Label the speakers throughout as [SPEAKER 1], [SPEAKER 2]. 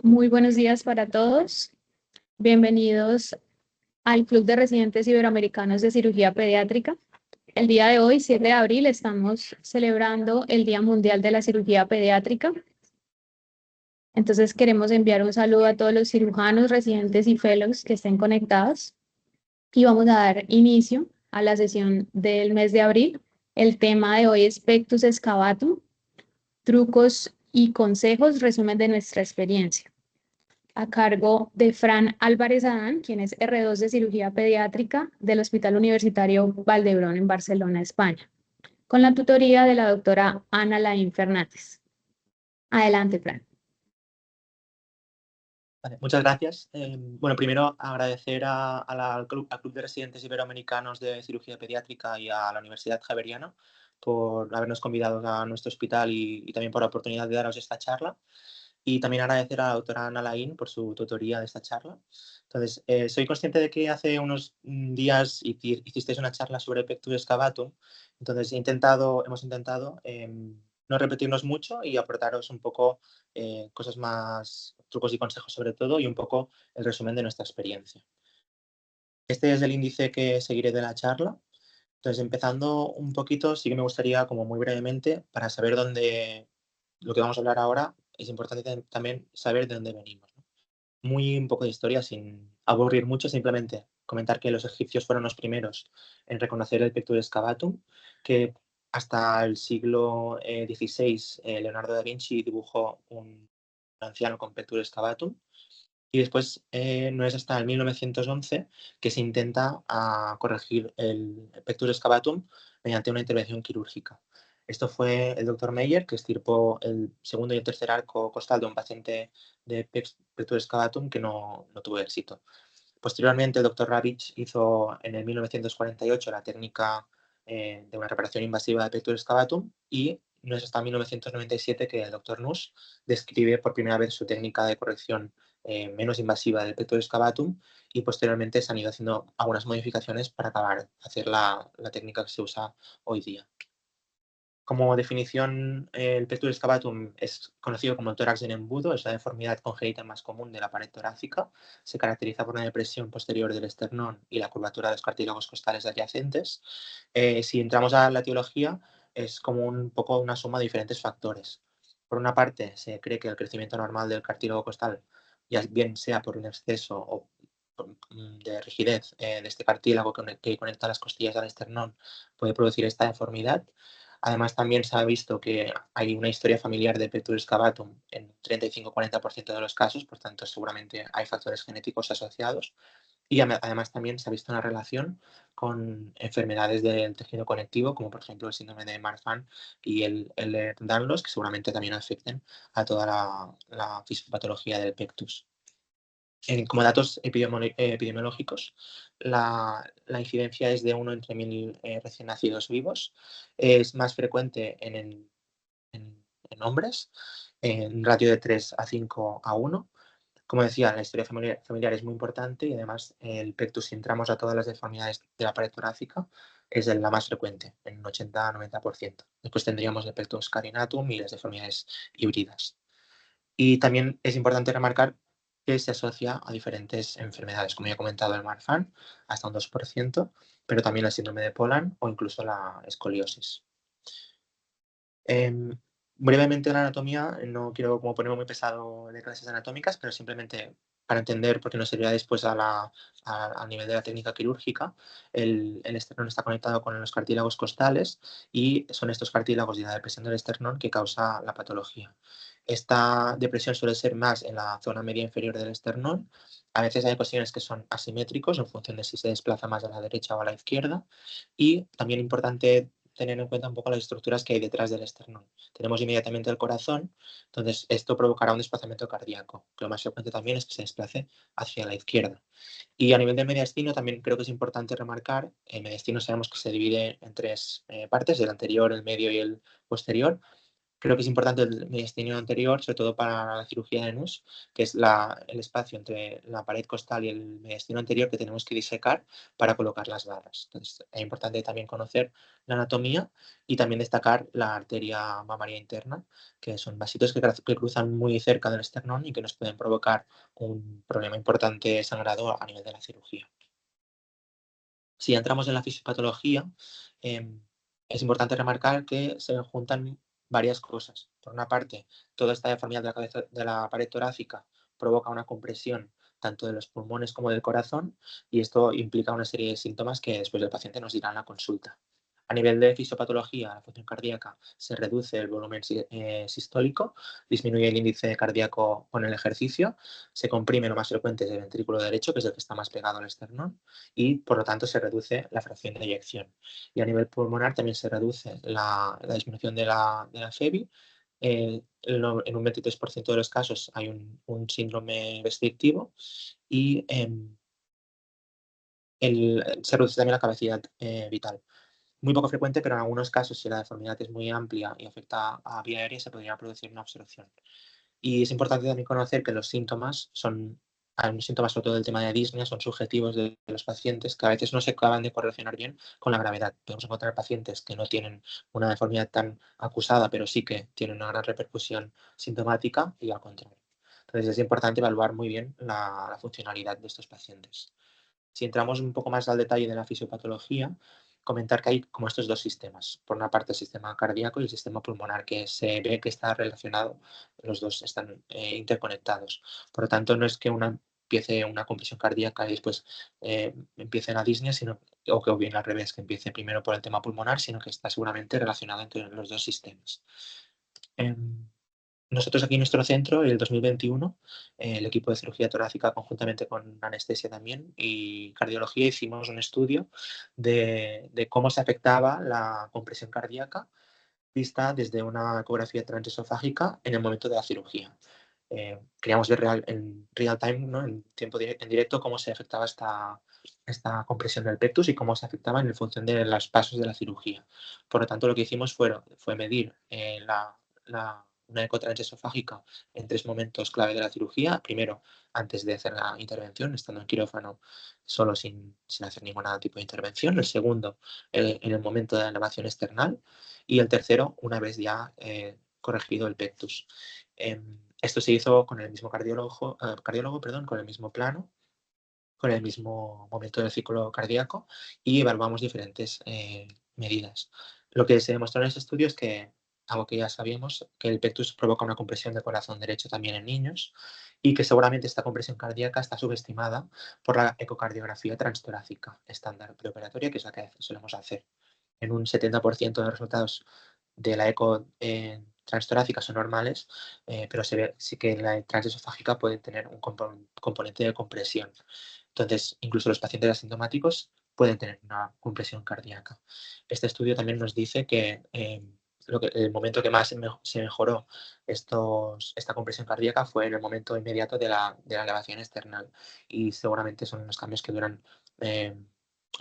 [SPEAKER 1] Muy buenos días para todos. Bienvenidos al Club de Residentes Iberoamericanos de Cirugía Pediátrica. El día de hoy, 7 de abril, estamos celebrando el Día Mundial de la Cirugía Pediátrica. Entonces queremos enviar un saludo a todos los cirujanos, residentes y fellows que estén conectados. Y vamos a dar inicio a la sesión del mes de abril. El tema de hoy es Pectus excavatum, trucos y consejos, resumen de nuestra experiencia, a cargo de Fran Álvarez Adán, quien es R2 de Cirugía Pediátrica del Hospital Universitario Valdebrón en Barcelona, España, con la tutoría de la doctora Ana Laín Fernández. Adelante, Fran.
[SPEAKER 2] Vale, muchas gracias. Bueno, primero agradecer al Club de Residentes Iberoamericanos de Cirugía Pediátrica y a la Universidad Javeriana por habernos convidado a nuestro hospital y también por la oportunidad de daros esta charla. Y también agradecer a la doctora Ana Laín por su tutoría de esta charla. Entonces, soy consciente de que hace unos días hicisteis una charla sobre Pectus excavatum. Entonces, hemos intentado no repetirnos mucho y aportaros un poco cosas más, trucos y consejos sobre todo, y un poco el resumen de nuestra experiencia. Este es el índice que seguiré de la charla. Entonces, empezando un poquito, sí que me gustaría, como muy brevemente, para saber lo que vamos a hablar ahora, es importante también saber de dónde venimos, ¿no? Muy un poco de historia, sin aburrir mucho, simplemente comentar que los egipcios fueron los primeros en reconocer el Pectus excavatum, que hasta el siglo XVI Leonardo da Vinci dibujó un anciano con Pectus excavatum, y después no es hasta el 1911 que se intenta corregir el Pectus excavatum mediante una intervención quirúrgica. Esto fue el doctor Meyer, que extirpó el segundo y el tercer arco costal de un paciente de Pectus excavatum que no tuvo éxito. Posteriormente, el doctor Ravitch hizo en el 1948 la técnica de una reparación invasiva de Pectus excavatum, y no es hasta 1997 que el doctor Nuss describe por primera vez su técnica de corrección menos invasiva del Pectus excavatum, y posteriormente se han ido haciendo algunas modificaciones para acabar de hacer la técnica que se usa hoy día. Como definición, el Pectus excavatum es conocido como tórax en embudo, es la deformidad congénita más común de la pared torácica. Se caracteriza por una depresión posterior del esternón y la curvatura de los cartílagos costales adyacentes. Si entramos a la etiología, es como un poco una suma de diferentes factores. Por una parte, se cree que el crecimiento normal del cartílago costal, ya bien sea por un exceso de rigidez de este cartílago que conecta las costillas al esternón, puede producir esta deformidad. Además, también se ha visto que hay una historia familiar de Pectus excavatum en 35-40% de los casos, por tanto, seguramente hay factores genéticos asociados. Y además también se ha visto una relación con enfermedades del tejido conectivo, como por ejemplo el síndrome de Marfan y el Ehlers-Danlos, que seguramente también afecten a toda la fisiopatología del pectus. Como datos epidemiológicos, la incidencia es de 1 entre 1000 recién nacidos vivos. Es más frecuente en hombres, en un ratio de 3 a 5 a 1. Como decía, la historia familiar es muy importante, y además el pectus, si entramos a todas las deformidades de la pared torácica, es la más frecuente, en un 80-90%. Después tendríamos el pectus carinatum y las deformidades híbridas. Y también es importante remarcar que se asocia a diferentes enfermedades, como ya he comentado, el Marfan, hasta un 2%, pero también el síndrome de Poland o incluso la escoliosis. Brevemente la anatomía, no quiero como ponerme muy pesado de clases anatómicas, pero simplemente para entender, porque nos servirá después al nivel de la técnica quirúrgica. El esternón está conectado con los cartílagos costales, y son estos cartílagos y la depresión del esternón que causa la patología. Esta depresión suele ser más en la zona media inferior del esternón. A veces hay cuestiones que son asimétricos en función de si se desplaza más a la derecha o a la izquierda, y también importante tener en cuenta un poco las estructuras que hay detrás del esternón. Tenemos inmediatamente el corazón, entonces esto provocará un desplazamiento cardíaco, que lo más frecuente también es que se desplace hacia la izquierda. Y a nivel de mediastino también creo que es importante remarcar, el mediastino sabemos que se divide en tres partes, el anterior, el medio y el posterior. Creo que es importante el mediastinio anterior, sobre todo para la cirugía de NUS, que es el espacio entre la pared costal y el mediastinio anterior que tenemos que disecar para colocar las barras. Entonces, es importante también conocer la anatomía y también destacar la arteria mamaria interna, que son vasitos que cruzan muy cerca del esternón y que nos pueden provocar un problema importante sangrado a nivel de la cirugía. Si entramos en la fisiopatología, em, es importante remarcar que se juntan varias cosas. Por una parte, toda esta deformidad de la cabeza, de la pared torácica provoca una compresión tanto de los pulmones como del corazón, y esto implica una serie de síntomas que después el paciente nos dirá en la consulta. A nivel de fisiopatología, la función cardíaca, se reduce el volumen sistólico, disminuye el índice cardíaco con el ejercicio, se comprime lo más frecuente el ventrículo derecho, que es el que está más pegado al esternón, y por lo tanto se reduce la fracción de eyección. Y a nivel pulmonar también se reduce la disminución de la FEBI. En un 23% de los casos hay un síndrome restrictivo y se reduce también la capacidad vital. Muy poco frecuente, pero en algunos casos, si la deformidad es muy amplia y afecta a vía aérea, se podría producir una obstrucción. Y es importante también conocer que los síntomas hay unos síntomas, sobre todo del tema de disnea, son subjetivos de los pacientes, que a veces no se acaban de correlacionar bien con la gravedad. Podemos encontrar pacientes que no tienen una deformidad tan acusada, pero sí que tienen una gran repercusión sintomática y al contrario. Entonces es importante evaluar muy bien la funcionalidad de estos pacientes. Si entramos un poco más al detalle de la fisiopatología, comentar que hay como estos dos sistemas. Por una parte el sistema cardíaco y el sistema pulmonar, que se ve que está relacionado, los dos están interconectados. Por lo tanto, no es que una empiece una compresión cardíaca y después empiece la disnea, o bien al revés, que empiece primero por el tema pulmonar, sino que está seguramente relacionado entre los dos sistemas. Em, Nosotros aquí en nuestro centro, el 2021, el equipo de cirugía torácica, conjuntamente con anestesia también y cardiología, hicimos un estudio de cómo se afectaba la compresión cardíaca vista desde una ecografía transesofágica en el momento de la cirugía. Queríamos ver en real time, ¿no? En en directo, cómo se afectaba esta compresión del pectus y cómo se afectaba en función de los pasos de la cirugía. Por lo tanto, lo que hicimos fue medir una ecotransesofágica en 3 momentos clave de la cirugía. Primero, antes de hacer la intervención, estando en quirófano solo sin hacer ningún tipo de intervención. El segundo, en el momento de la elevación external. Y el tercero, una vez ya corregido el pectus. Esto se hizo con el mismo cardiólogo, perdón, con el mismo plano, con el mismo momento del ciclo cardíaco, y evaluamos diferentes medidas. Lo que se demostró en ese estudio es que, algo que ya sabíamos, que el pectus provoca una compresión del corazón derecho también en niños, y que seguramente esta compresión cardíaca está subestimada por la ecocardiografía transtorácica estándar preoperatoria, que es la que solemos hacer. En un 70% de los resultados de la eco transtorácica son normales, pero se ve sí que la transesofágica puede tener un componente de compresión. Entonces, incluso los pacientes asintomáticos pueden tener una compresión cardíaca. Este estudio también nos dice que el momento que más se mejoró esta compresión cardíaca fue en el momento inmediato de la elevación external, y seguramente son unos cambios que duran eh,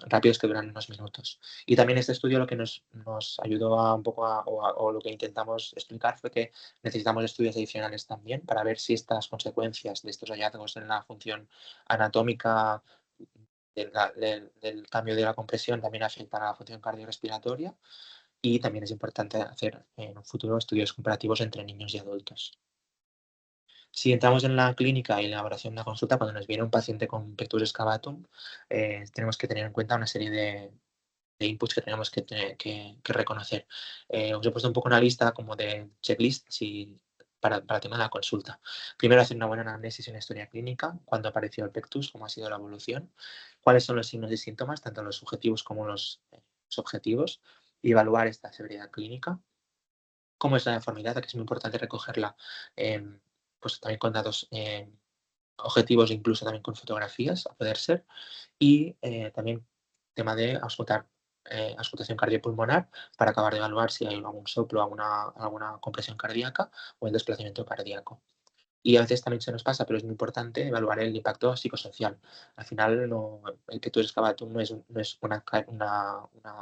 [SPEAKER 2] rápidos, que duran unos minutos. Y también este estudio lo que nos ayudó un poco o lo que intentamos explicar fue que necesitamos estudios adicionales también para ver si estas consecuencias de estos hallazgos en la función anatómica del cambio de la compresión también afectan a la función cardiorrespiratoria, y también es importante hacer en un futuro estudios comparativos entre niños y adultos. Si entramos en la clínica y en la elaboración de la consulta, cuando nos viene un paciente con pectus excavatum, tenemos que tener en cuenta una serie de inputs que tenemos que reconocer. Os he puesto un poco una lista como de checklist para el tema de la consulta. Primero, hacer una buena análisis y una historia clínica, cuándo apareció el pectus, cómo ha sido la evolución, cuáles son los signos y síntomas, tanto los subjetivos como los objetivos, y evaluar esta severidad clínica. Cómo es la deformidad, que es muy importante recogerla, pues también con datos objetivos, incluso también con fotografías, a poder ser. Y también tema de auscultación cardiopulmonar, para acabar de evaluar si hay algún soplo, alguna compresión cardíaca o el desplazamiento cardíaco. Y a veces también se nos pasa, pero es muy importante evaluar el impacto psicosocial. Al final, el pectus excavatum no es una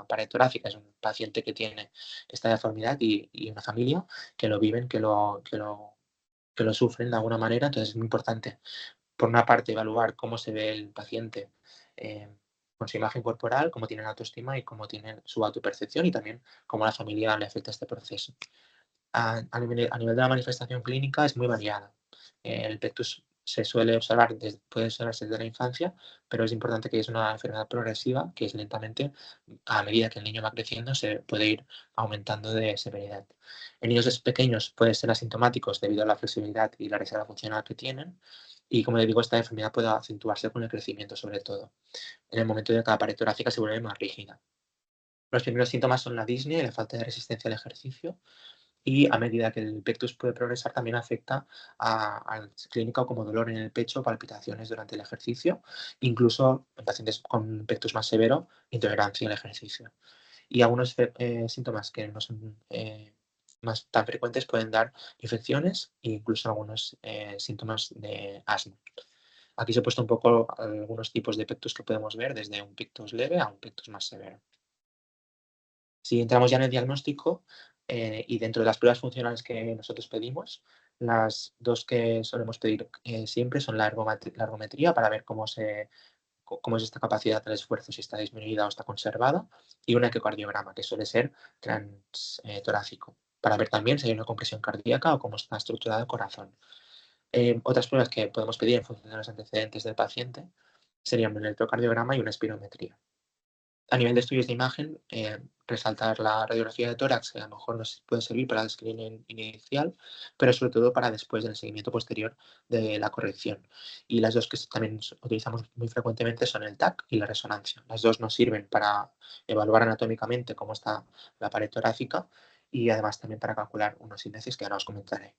[SPEAKER 2] pared torácica, es un paciente que tiene esta deformidad y una familia que lo viven, que lo sufren de alguna manera. Entonces es muy importante, por una parte, evaluar cómo se ve el paciente eh, con su imagen corporal, cómo tiene la autoestima y cómo tiene su autopercepción y también cómo a la familia le afecta este proceso. A nivel de la manifestación clínica es muy variada. El pectus se suele observar, puede observarse desde la infancia, pero es importante que es una enfermedad progresiva, que es lentamente, a medida que el niño va creciendo, se puede ir aumentando de severidad. En niños pequeños pueden ser asintomáticos debido a la flexibilidad y la reserva funcional que tienen, y como les digo, esta enfermedad puede acentuarse con el crecimiento, sobre todo. En el momento de que la pared torácica se vuelve más rígida. Los primeros síntomas son la disnea y la falta de resistencia al ejercicio, y a medida que el pectus puede progresar, también afecta al clínico como dolor en el pecho, palpitaciones durante el ejercicio, incluso en pacientes con pectus más severo, intolerancia al ejercicio. Y algunos síntomas que no son más tan frecuentes pueden dar infecciones e incluso algunos síntomas de asma. Aquí se he puesto un poco algunos tipos de pectus que podemos ver, desde un pectus leve a un pectus más severo. Si entramos ya en el diagnóstico y dentro de las pruebas funcionales que nosotros pedimos, las dos que solemos pedir siempre son la ergometría para ver cómo es esta capacidad del esfuerzo, si está disminuida o está conservada, y un ecocardiograma, que suele ser transtorácico, para ver también si hay una compresión cardíaca o cómo está estructurado el corazón. Otras pruebas que podemos pedir en función de los antecedentes del paciente serían un electrocardiograma y una espirometría. A nivel de estudios de imagen, resaltar la radiografía de tórax, que a lo mejor nos puede servir para el screening inicial, pero sobre todo para después del seguimiento posterior de la corrección. Y las dos que también utilizamos muy frecuentemente son el TAC y la resonancia. Las dos nos sirven para evaluar anatómicamente cómo está la pared torácica y además también para calcular unos índices que ahora os comentaré.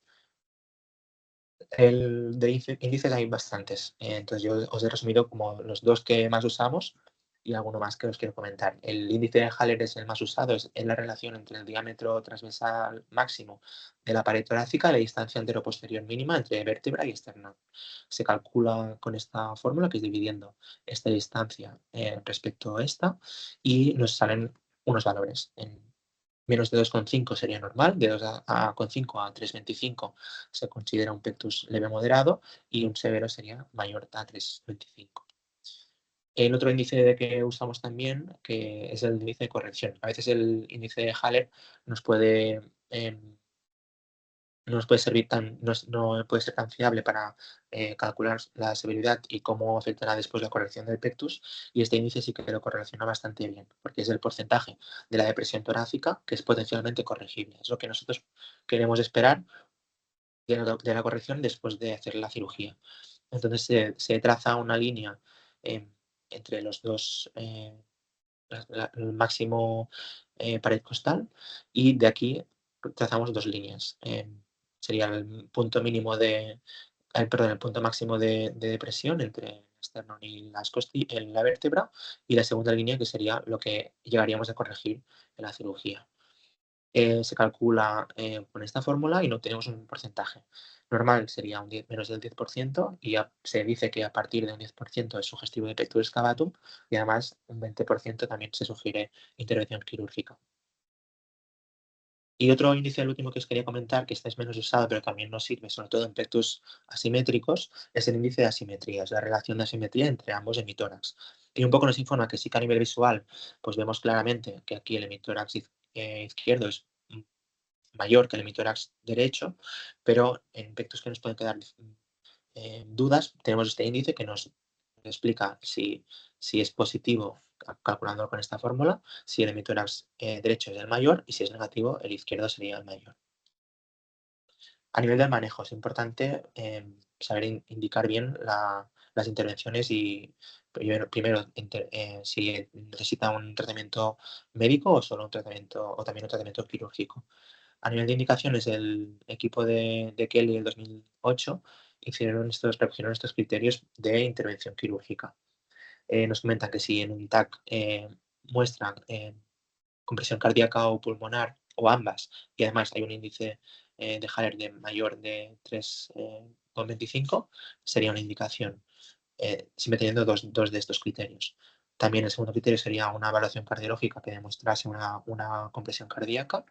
[SPEAKER 2] De índices hay bastantes, entonces yo os he resumido como los dos que más usamos y alguno más que os quiero comentar. El índice de Haller es el más usado, es la relación entre el diámetro transversal máximo de la pared torácica y la distancia antero-posterior mínima entre vértebra y esternón. Se calcula con esta fórmula, que es dividiendo esta distancia respecto a esta, y nos salen unos valores. Menos de 2,5 sería normal, de 2,5 a 3,25 se considera un pectus leve moderado y un severo sería mayor a 3,25. El otro índice que usamos también, que es el índice de corrección. A veces el índice de Haller nos puede, no nos puede servir no puede ser tan fiable para calcular la severidad y cómo afectará después la corrección del pectus, y este índice sí que lo correlaciona bastante bien, porque es el porcentaje de la depresión torácica que es potencialmente corregible. Es lo que nosotros queremos esperar de la corrección después de hacer la cirugía. Entonces se traza una línea eh, entre los dos, el máximo pared costal, y de aquí trazamos dos líneas. Sería el punto mínimo perdón, el punto máximo de depresión entre el esternón y en la vértebra, y la segunda línea, que sería lo que llegaríamos a corregir en la cirugía. Se calcula con esta fórmula y no tenemos un porcentaje. Normal sería menos del 10%, y se dice que a partir de un 10% es sugestivo de pectus excavatum, y además un 20% también se sugiere intervención quirúrgica. Y otro índice, el último que os quería comentar, que este es menos usado, pero también nos sirve, sobre todo en pectus asimétricos, es el índice de asimetría, es la relación de asimetría entre ambos hemitórax. Y un poco nos informa que sí que a nivel visual, pues vemos claramente que aquí el hemitórax izquierdo es mayor que el hemitórax derecho, pero en pectus que nos pueden quedar dudas, tenemos este índice que nos explica si es positivo, calculándolo con esta fórmula, si el hemitórax derecho es el mayor, y si es negativo, el izquierdo sería el mayor. A nivel del manejo, es importante saber indicar bien las intervenciones y primero si necesita un tratamiento médico o solo un tratamiento, o también un tratamiento quirúrgico. A nivel de indicaciones, el equipo de Kelly en 2008 recogieron estos criterios de intervención quirúrgica. Nos comentan que si en un TAC muestran compresión cardíaca o pulmonar, o ambas, y además hay un índice de Haller de mayor de 3, 25 sería una indicación, siempre teniendo dos de estos criterios. También el segundo criterio sería una evaluación cardiológica que demostrase una compresión cardíaca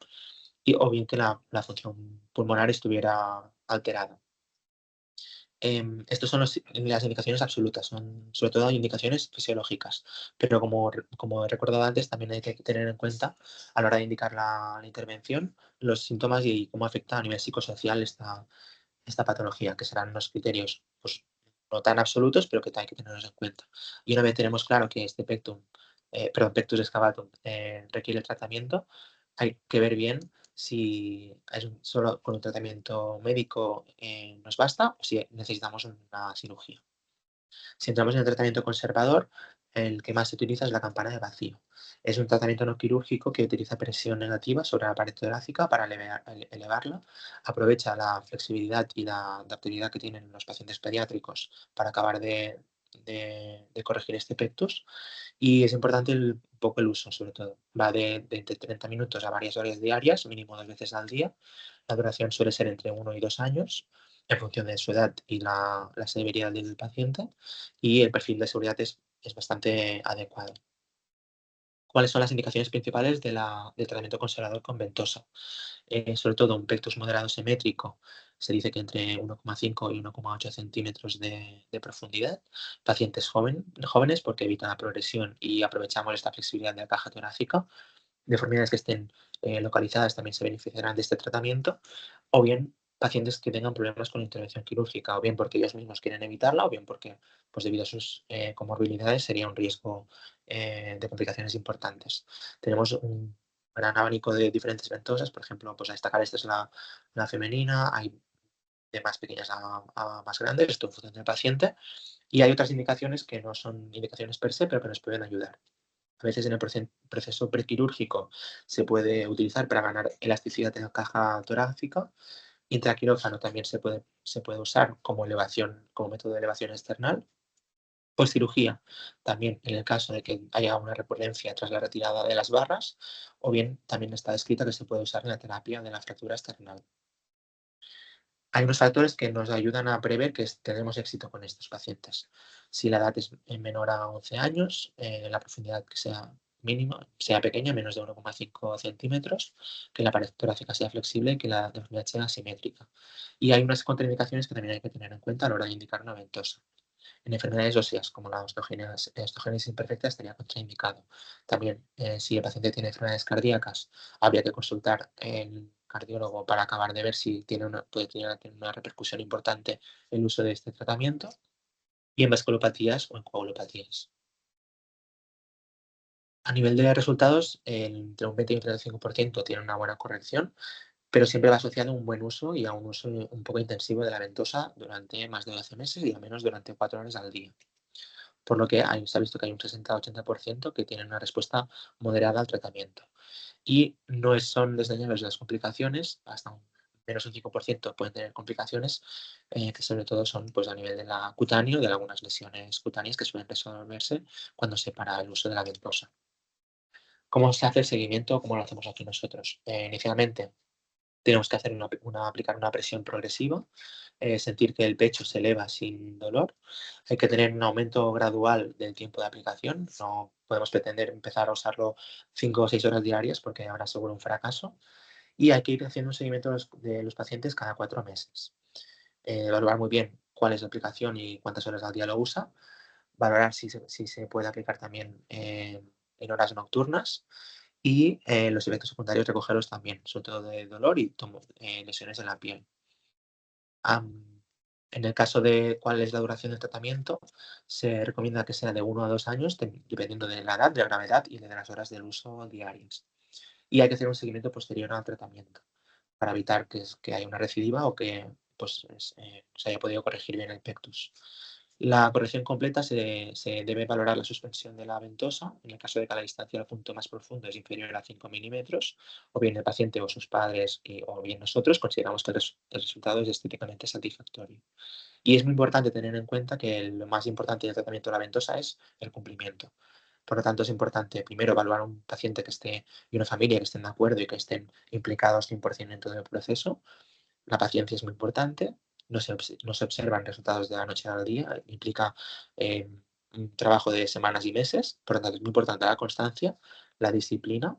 [SPEAKER 2] o bien que la función pulmonar estuviera alterada. Estos son las indicaciones absolutas, son sobre todo indicaciones fisiológicas, pero como he recordado antes, también hay que tener en cuenta a la hora de indicar la intervención los síntomas y cómo afecta a nivel psicosocial esta patología, que serán unos criterios pues, no tan absolutos, pero que hay que tenerlos en cuenta. Y una vez tenemos claro que este pectus excavatum requiere el tratamiento, hay que ver bien si solo con un tratamiento médico nos basta o si necesitamos una cirugía. Si entramos en el tratamiento conservador, el que más se utiliza es la campana de vacío. Es un tratamiento no quirúrgico que utiliza presión negativa sobre la pared torácica para elevarla. Aprovecha la flexibilidad y la adaptabilidad que tienen los pacientes pediátricos para acabar de corregir este pectus. Y es importante un poco el uso, sobre todo. Va de entre 30 minutos a varias horas diarias, mínimo 2 veces al día. La duración suele ser entre 1 y 2 años, en función de su edad y la severidad del paciente. Y el perfil de seguridad es bastante adecuado. ¿Cuáles son las indicaciones principales del tratamiento conservador con ventosa? Sobre todo un pectus moderado simétrico, se dice que entre 1,5 y 1,8 centímetros de profundidad. Pacientes jóvenes porque evitan la progresión y aprovechamos esta flexibilidad de la caja torácica. Deformidades que estén localizadas también se beneficiarán de este tratamiento. O bien pacientes que tengan problemas con intervención quirúrgica, o bien porque ellos mismos quieren evitarla, o bien porque, pues debido a sus comorbilidades, sería un riesgo de complicaciones importantes. Tenemos un gran abanico de diferentes ventosas, por ejemplo, pues a destacar esta es la femenina, hay de más pequeñas a más grandes, esto en función del paciente, y hay otras indicaciones que no son indicaciones per se, pero que nos pueden ayudar. A veces en el proceso prequirúrgico se puede utilizar para ganar elasticidad en la caja torácica. Intraquirófano también se puede usar como método de elevación external. Postcirugía, también en el caso de que haya una recurrencia tras la retirada de las barras, o bien también está descrita que se puede usar en la terapia de la fractura external. Hay unos factores que nos ayudan a prever que tendremos éxito con estos pacientes. Si la edad es menor a 11 años, la profundidad que sea mínima, sea pequeña, menos de 1,5 centímetros, que la pared torácica sea flexible y que la deformidad sea simétrica. Y hay unas contraindicaciones que también hay que tener en cuenta a la hora de indicar una ventosa. En enfermedades óseas, como la osteogénesis imperfecta, estaría contraindicado. También, si el paciente tiene enfermedades cardíacas, habría que consultar el cardiólogo para acabar de ver si puede tener una repercusión importante el uso de este tratamiento, y en vasculopatías o en coagulopatías. A nivel de resultados, entre un 20 y un 35% tiene una buena corrección, pero siempre va asociado a un buen uso y a un uso un poco intensivo de la ventosa durante más de 12 meses y al menos durante 4 horas al día. Por lo que se ha visto que hay un 60-80% que tienen una respuesta moderada al tratamiento. Y no son desdeñables las complicaciones, hasta menos un 5% pueden tener complicaciones, que sobre todo son pues, a nivel de la cutáneo, de algunas lesiones cutáneas que suelen resolverse cuando se para el uso de la ventosa. ¿Cómo se hace el seguimiento? ¿Cómo lo hacemos aquí nosotros? Inicialmente tenemos que aplicar una presión progresiva, sentir que el pecho se eleva sin dolor. Hay que tener un aumento gradual del tiempo de aplicación. No podemos pretender empezar a usarlo 5 o 6 horas diarias porque habrá seguro un fracaso. Y hay que ir haciendo un seguimiento de los pacientes cada 4 meses. Evaluar muy bien cuál es la aplicación y cuántas horas al día lo usa. Valorar si se puede aplicar también en horas nocturnas y los efectos secundarios recogerlos también, sobre todo de dolor y lesiones en la piel. En el caso de cuál es la duración del tratamiento, se recomienda que sea de 1 a 2 años, dependiendo de la edad, de la gravedad y de las horas del uso diarias. Y hay que hacer un seguimiento posterior al tratamiento para evitar que haya una recidiva o que pues, se haya podido corregir bien el pectus. La corrección completa se debe valorar la suspensión de la ventosa en el caso de que la distancia al punto más profundo es inferior a 5 milímetros, o bien el paciente o sus padres o bien nosotros consideramos que el resultado es estéticamente satisfactorio. Y es muy importante tener en cuenta que lo más importante del tratamiento de la ventosa es el cumplimiento. Por lo tanto, es importante primero evaluar a un paciente y una familia que estén de acuerdo y que estén implicados 100% en todo el proceso. La paciencia es muy importante no se observan resultados de la noche al día, implica un trabajo de semanas y meses, por lo tanto es muy importante la constancia, la disciplina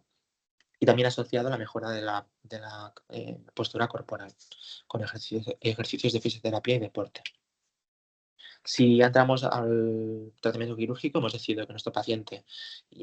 [SPEAKER 2] y también asociado a la mejora de la postura corporal con ejercicios de fisioterapia y deporte. Si entramos al tratamiento quirúrgico, hemos decidido que nuestro paciente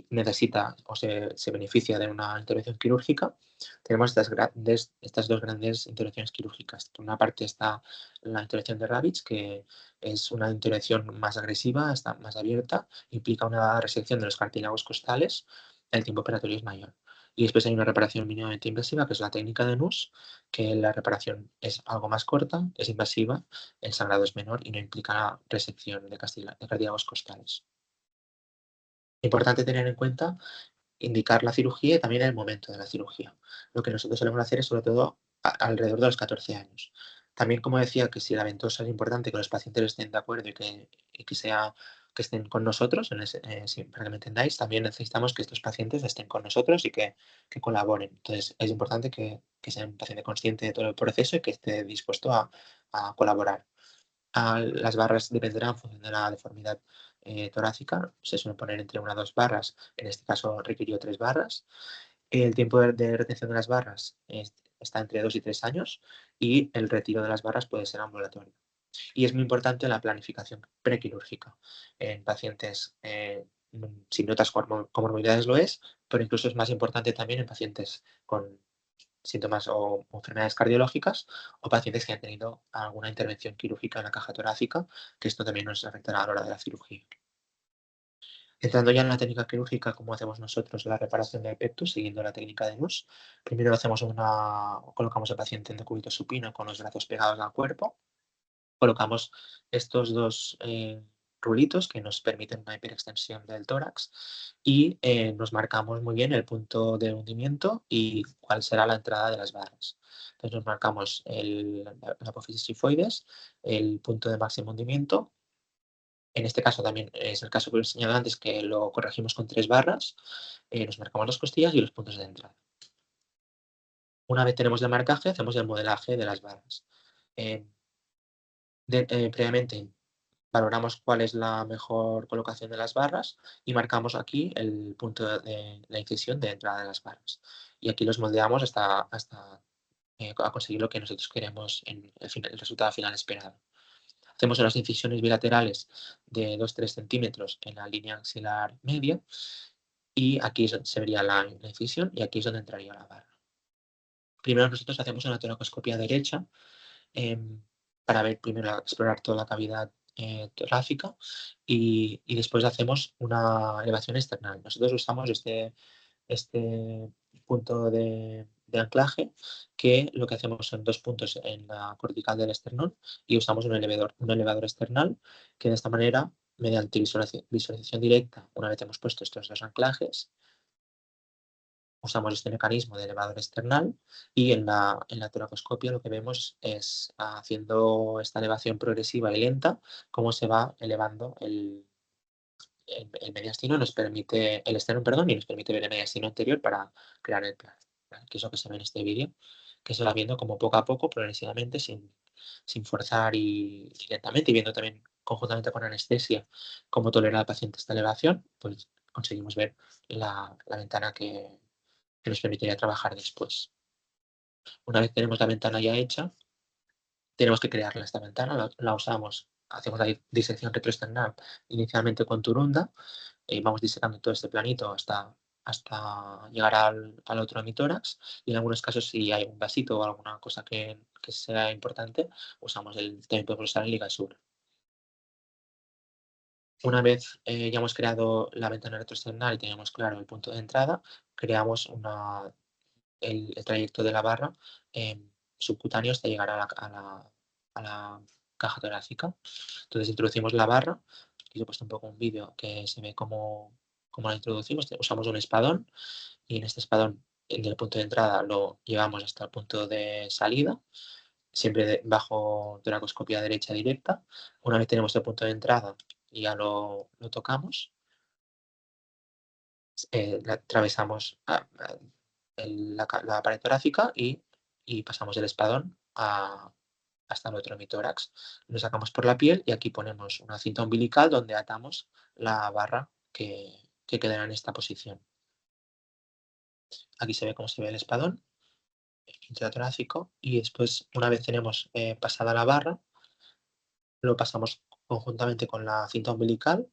[SPEAKER 2] necesita o se beneficia de una intervención quirúrgica. Tenemos estas dos grandes intervenciones quirúrgicas. Por una parte está la intervención de Ravitch, que es una intervención más agresiva, está más abierta, implica una resección de los cartílagos costales, el tiempo operatorio es mayor. Y después hay una reparación mínimamente invasiva, que es la técnica de NUS, que la reparación es algo más corta, es invasiva, el sangrado es menor y no implica la resección de cartílagos costales. Importante tener en cuenta indicar la cirugía y también el momento de la cirugía. Lo que nosotros solemos hacer es sobre todo alrededor de los 14 años. También, como decía, que si la ventosa es importante que los pacientes estén de acuerdo que estén con nosotros, para que me entendáis, también necesitamos que estos pacientes estén con nosotros y que colaboren. Entonces, es importante que sea un paciente consciente de todo el proceso y que esté dispuesto a colaborar. Las barras dependerán en función de la deformidad torácica. Se suele poner entre 1 a 2 barras. En este caso requirió 3 barras. El tiempo de retención de las barras está entre 2 y 3 años y el retiro de las barras puede ser ambulatorio. Y es muy importante la planificación prequirúrgica. En pacientes sin otras comorbilidades lo es, pero incluso es más importante también en pacientes con síntomas o enfermedades cardiológicas o pacientes que han tenido alguna intervención quirúrgica en la caja torácica, que esto también nos afectará a la hora de la cirugía. Entrando ya en la técnica quirúrgica, como hacemos nosotros la reparación del pectus, siguiendo la técnica de NUS, primero colocamos al paciente en decúbito supino con los brazos pegados al cuerpo, colocamos estos dos rulitos que nos permiten una hiperextensión del tórax y nos marcamos muy bien el punto de hundimiento y cuál será la entrada de las barras. Entonces nos marcamos la apófisis sifoides, el punto de máximo hundimiento. En este caso también es el caso que os he señalado antes, que lo corregimos con 3 barras. Nos marcamos las costillas y los puntos de entrada. Una vez tenemos el marcaje, hacemos el modelaje de las barras. Eh, Previamente valoramos cuál es la mejor colocación de las barras y marcamos aquí el punto de la incisión de entrada de las barras. Y aquí los moldeamos hasta a conseguir lo que nosotros queremos en el resultado final esperado. Hacemos unas incisiones bilaterales de 2-3 centímetros en la línea axilar media y aquí se vería la incisión y aquí es donde entraría la barra. Primero nosotros hacemos una toracoscopia derecha em, para ver primero explorar toda la cavidad torácica y después hacemos una elevación external. Nosotros usamos este punto de anclaje que lo que hacemos son 2 puntos en la cortical del esternón y usamos un elevador external que de esta manera, mediante visualización directa, una vez hemos puesto estos 2 anclajes, usamos este mecanismo de elevador external y en la toracoscopia lo que vemos es, haciendo esta elevación progresiva y lenta, cómo se va elevando el mediastino, el esternón, perdón, y nos permite ver el mediastino anterior para crear el plan, ¿vale? Que es lo que se ve en este vídeo, que se va viendo como poco a poco, progresivamente, sin forzar y lentamente, y viendo también conjuntamente con anestesia cómo tolera el paciente esta elevación, pues conseguimos ver la ventana que nos permitiría trabajar después. Una vez tenemos la ventana ya hecha, tenemos que crearla esta ventana, la usamos, hacemos la disección retroesternal inicialmente con Turunda y vamos disecando todo este planito hasta llegar al otro hemitórax y en algunos casos si hay un vasito o alguna cosa que sea importante, usamos también podemos usar el ligasur. Una vez ya hemos creado la ventana retroesternal y tenemos claro el punto de entrada, creamos el trayecto de la barra subcutáneo hasta llegar a la caja torácica. Entonces introducimos la barra. Aquí os he puesto un poco un vídeo que se ve cómo la introducimos. Usamos un espadón y en este espadón, del punto de entrada, lo llevamos hasta el punto de salida, siempre bajo toracoscopia derecha directa. Una vez tenemos el punto de entrada y ya lo tocamos, atravesamos la pared torácica y pasamos el espadón hasta el otro hemitórax. Lo sacamos por la piel y aquí ponemos una cinta umbilical donde atamos la barra que quedará en esta posición. Aquí se ve cómo se ve el espadón intratorácico y después, una vez tenemos pasada la barra, lo pasamos conjuntamente con la cinta umbilical.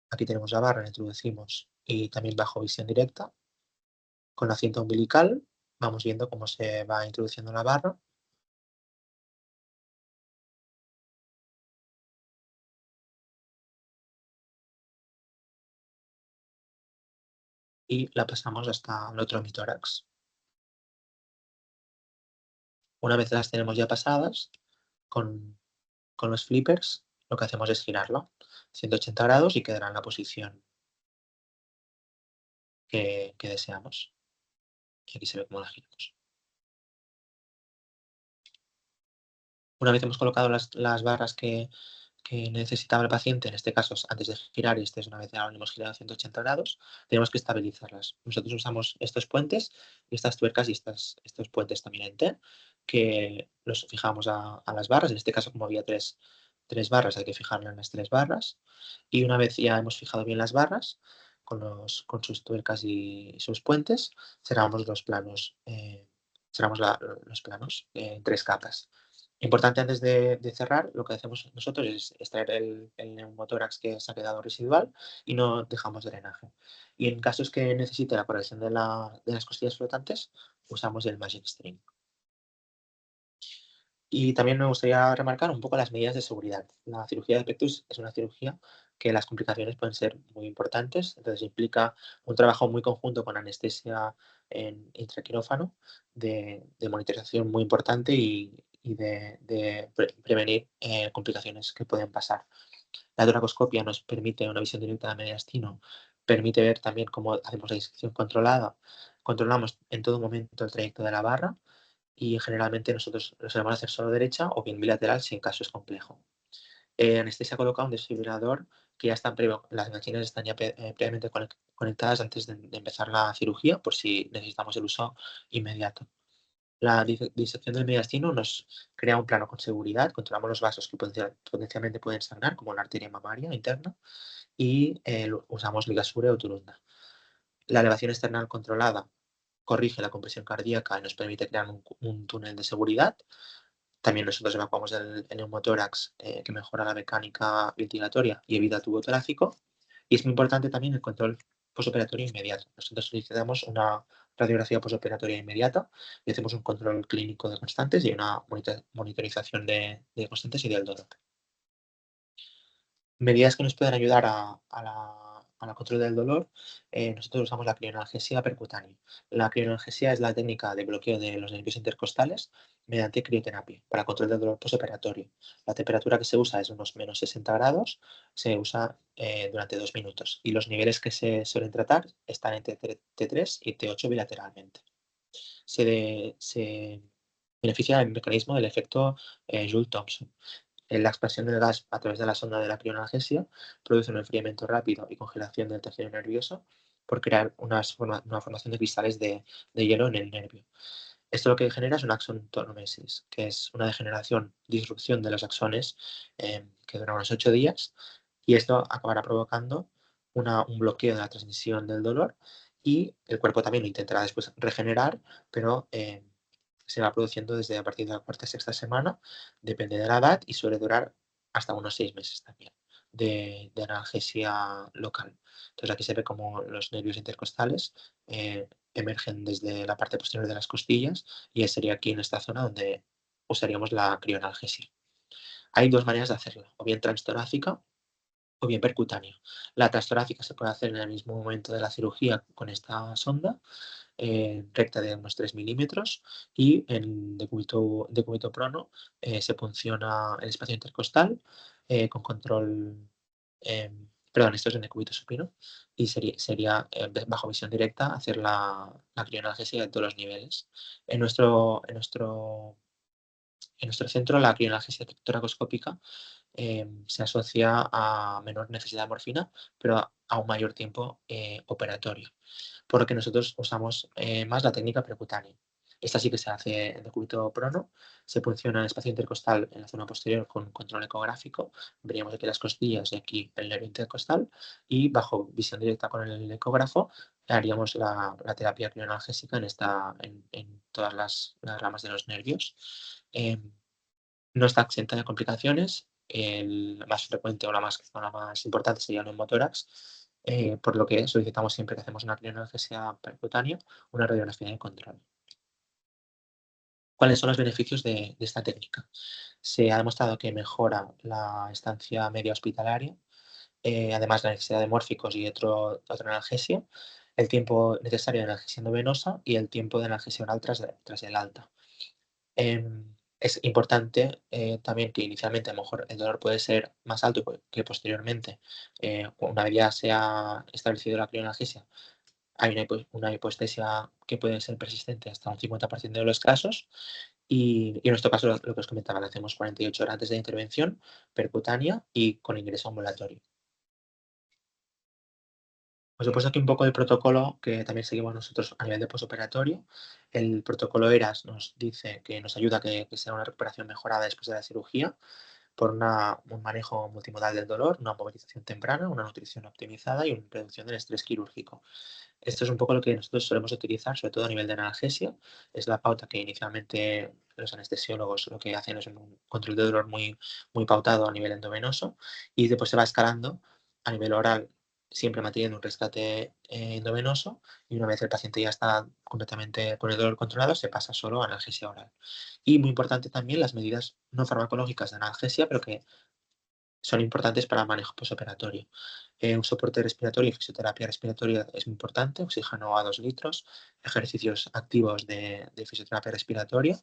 [SPEAKER 2] Aquí tenemos la barra, la introducimos y también bajo visión directa. Con la cinta umbilical vamos viendo cómo se va introduciendo la barra. Y la pasamos hasta el otro hemitórax. Una vez las tenemos ya pasadas, con los flippers lo que hacemos es girarlo 180 grados y quedará en la posición que deseamos. Y aquí se ve cómo la giramos. Una vez hemos colocado las barras que necesitaba el paciente, en este caso antes de girar, y este es una vez ya lo hemos girado 180 grados, tenemos que estabilizarlas. Nosotros usamos estos puentes y estas tuercas y estos puentes también en T, que los fijamos a las barras. En este caso, como había tres barras, hay que fijarlo en las tres barras. Y una vez ya hemos fijado bien las barras, con sus tuercas y sus puentes, cerramos los planos, los planos en tres capas. Importante antes de cerrar, lo que hacemos nosotros es extraer el neumotórax que se ha quedado residual y no dejamos drenaje. Y en casos que necesite la corrección de las costillas flotantes, usamos el Magic String. Y también me gustaría remarcar un poco las medidas de seguridad. La cirugía de pectus es una cirugía que las complicaciones pueden ser muy importantes, entonces implica un trabajo muy conjunto con anestesia en intraquirófano, de monitorización muy importante y de prevenir complicaciones que pueden pasar. La toracoscopia nos permite una visión directa del mediastino, permite ver también cómo hacemos la disección controlada, controlamos en todo momento el trayecto de la barra y generalmente nosotros lo solemos hacer solo derecha o bien bilateral si en caso es complejo. Anestesia coloca un desfibrilador que ya está las máquinas están ya previamente conectadas antes de empezar la cirugía por si necesitamos el uso inmediato. La disección del mediastino nos crea un plano con seguridad, controlamos los vasos que potencialmente pueden sangrar, como la arteria mamaria interna, y usamos ligasura o turunda. La elevación external controlada corrige la compresión cardíaca y nos permite crear un túnel de seguridad. También nosotros evacuamos el neumotórax, que mejora la mecánica ventilatoria y evita tubo torácico. Y es muy importante también el control posoperatorio inmediato. Nosotros solicitamos una radiografía posoperatoria inmediata y hacemos un control clínico de constantes y una monitorización de constantes y del dolor. Medidas que nos pueden ayudar a la control del dolor, nosotros usamos la crioanalgesia percutánea. La crioanalgesia es la técnica de bloqueo de los nervios intercostales mediante crioterapia para control del dolor postoperatorio. La temperatura que se usa es unos menos 60 grados, se usa durante 2 minutos y los niveles que se suelen tratar están entre T3 y T8 bilateralmente. Se beneficia del mecanismo del efecto Joule-Thomson. La expansión del gas a través de la sonda de la crioanalgesia produce un enfriamiento rápido y congelación del tejido nervioso por crear una formación de cristales de hielo en el nervio. Esto lo que genera es una axontonomesis, que es una degeneración, disrupción de los axones que dura unos 8 días y esto acabará provocando un bloqueo de la transmisión del dolor y el cuerpo también lo intentará después regenerar, pero se va produciendo desde a partir de la cuarta y sexta semana, depende de la edad y suele durar hasta unos 6 meses también de analgesia local. Entonces aquí se ve como los nervios intercostales emergen desde la parte posterior de las costillas y sería aquí en esta zona donde usaríamos la crioanalgesia. Hay dos maneras de hacerla, o bien transtorácica o bien percutánea. La transtorácica se puede hacer en el mismo momento de la cirugía con esta sonda, recta de unos 3 milímetros y en decúbito prono se punciona el espacio intercostal con control, perdón, esto es en decúbito supino y sería bajo visión directa hacer la crioanalgesia de todos los niveles. En nuestro centro la crioanalgesia toracoscópica se asocia a menor necesidad de morfina, pero a un mayor tiempo operatorio, por lo que nosotros usamos más la técnica percutánea. Esta sí que se hace en decúbito prono, se punciona el espacio intercostal en la zona posterior con control ecográfico. Veríamos aquí las costillas y aquí el nervio intercostal y bajo visión directa con el ecógrafo haríamos la terapia crioanalgésica en todas las ramas de los nervios. No está exenta de complicaciones. El más frecuente o la más importante sería el neumotórax, por lo que solicitamos siempre que hacemos una crioanalgesia percutánea una radiografía de control. ¿Cuáles son los beneficios de esta técnica? Se ha demostrado que mejora la estancia media hospitalaria, además la necesidad de mórficos y otra analgesia, el tiempo necesario de analgesia endovenosa y el tiempo de analgesia oral tras el alta. Es importante también que inicialmente a lo mejor el dolor puede ser más alto que posteriormente, una vez ya se ha establecido la crioanalgesia, hay una hipoestesia que puede ser persistente hasta un 50% de los casos. Y en nuestro caso, lo que os comentaba, lo hacemos 48 horas antes de la intervención percutánea y con ingreso ambulatorio. Os he puesto aquí un poco del protocolo que también seguimos nosotros a nivel de posoperatorio. El protocolo ERAS nos dice que nos ayuda a que sea una recuperación mejorada después de la cirugía por un manejo multimodal del dolor, una movilización temprana, una nutrición optimizada y una reducción del estrés quirúrgico. Esto es un poco lo que nosotros solemos utilizar, sobre todo a nivel de analgesia. Es la pauta que inicialmente los anestesiólogos lo que hacen es un control de dolor muy pautado a nivel endovenoso y después se va escalando a nivel oral, siempre manteniendo un rescate endovenoso, y una vez el paciente ya está completamente con el dolor controlado, se pasa solo a analgesia oral. Y muy importante también las medidas no farmacológicas de analgesia, pero que son importantes para el manejo posoperatorio. Un soporte respiratorio y fisioterapia respiratoria es muy importante, oxígeno a 2 litros, ejercicios activos de fisioterapia respiratoria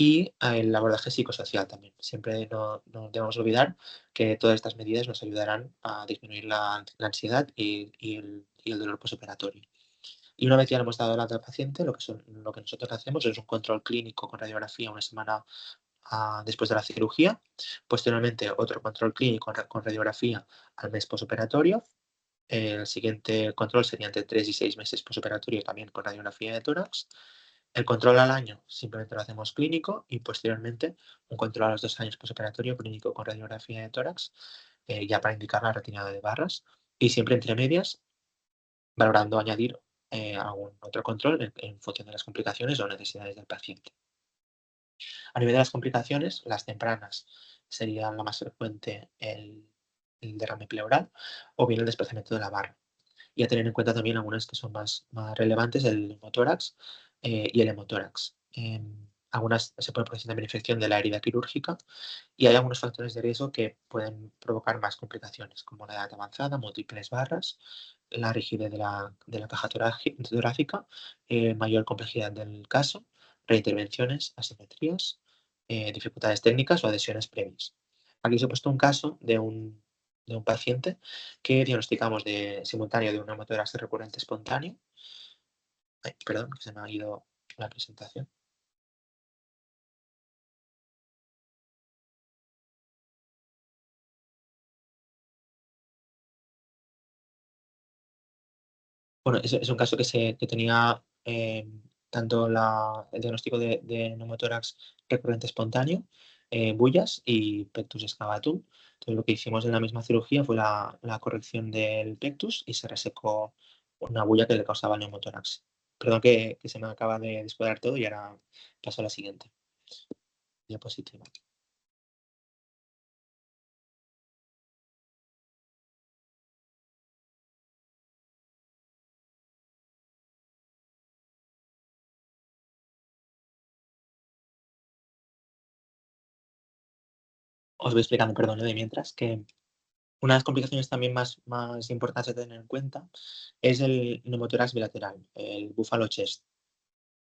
[SPEAKER 2] y el abordaje psicosocial también. Siempre no debemos olvidar que todas estas medidas nos ayudarán a disminuir la ansiedad y el dolor posoperatorio. Y una vez ya le hemos dado el alta al paciente, lo que nosotros hacemos es un control clínico con radiografía una semana después de la cirugía. Posteriormente, otro control clínico con radiografía al mes posoperatorio. El siguiente control sería entre 3 y 6 meses posoperatorio también con radiografía de tórax. El control al año simplemente lo hacemos clínico y posteriormente un control a los 2 años posoperatorio clínico con radiografía de tórax, ya para indicar la retirada de barras. Y siempre entre medias, valorando añadir algún otro control en función de las complicaciones o necesidades del paciente. A nivel de las complicaciones, las tempranas serían la más frecuente el derrame pleural o bien el desplazamiento de la barra. Y a tener en cuenta también algunas que son más relevantes, el neumotórax y el hemotórax. Algunas se puede producir también infección de la herida quirúrgica y hay algunos factores de riesgo que pueden provocar más complicaciones, como la edad avanzada, múltiples barras, la rigidez de la caja torácica, mayor complejidad del caso, reintervenciones, asimetrías, dificultades técnicas o adhesiones previas. Aquí os he puesto un caso de un paciente que diagnosticamos simultáneo de un neumotórax recurrente espontáneo. Ay, perdón, que se me ha ido la presentación. Bueno, es un caso que tenía tanto el diagnóstico de neumotórax recurrente espontáneo, bullas y pectus excavatum. Entonces, lo que hicimos en la misma cirugía fue la corrección del pectus y se resecó una bulla que le causaba el neumotórax. Perdón que se me acaba de descuadrar todo y ahora paso a la siguiente diapositiva. Os voy explicando, perdón, de mientras, que una de las complicaciones también más importantes a tener en cuenta es el neumotórax bilateral, el buffalo chest.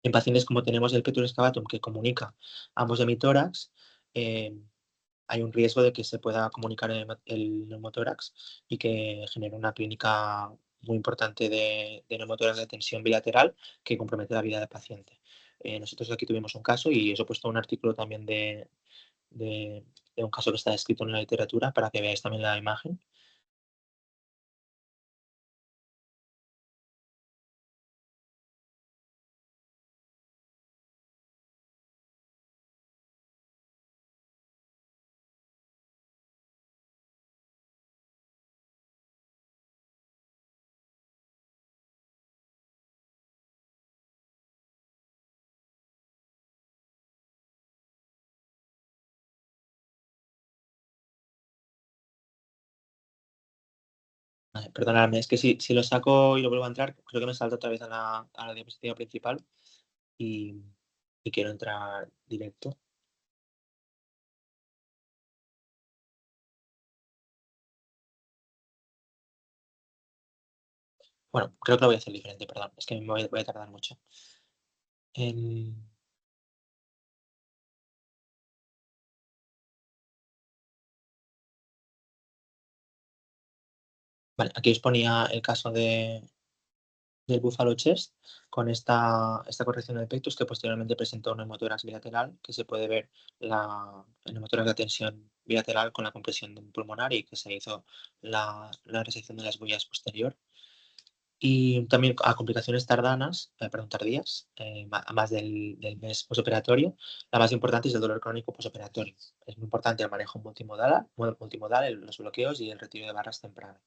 [SPEAKER 2] En pacientes como tenemos el pectus excavatum que comunica ambos hemitórax, eh, hay un riesgo de que se pueda comunicar el neumotórax y que genere una clínica muy importante de neumotórax de tensión bilateral que compromete la vida del paciente. Nosotros aquí tuvimos un caso y os he puesto un artículo también de, de un caso que está escrito en la literatura para que veáis también la imagen. Perdonadme, es que si lo saco y lo vuelvo a entrar, creo que me salto otra vez a la diapositiva principal y, y quiero entrar directo. Bueno, creo que lo voy a hacer diferente, perdón, es que voy a tardar mucho. Em, vale, aquí os ponía el caso del Buffalo Chest con esta corrección de pectus que posteriormente presentó un neumotórax bilateral, que se puede ver el neumotórax de tensión bilateral con la compresión pulmonar y que se hizo la resección de las bullas posterior. Y también a complicaciones tardías, a más del mes posoperatorio, la más importante es el dolor crónico posoperatorio. Es muy importante el manejo multimodal, los bloqueos y el retiro de barras temprano.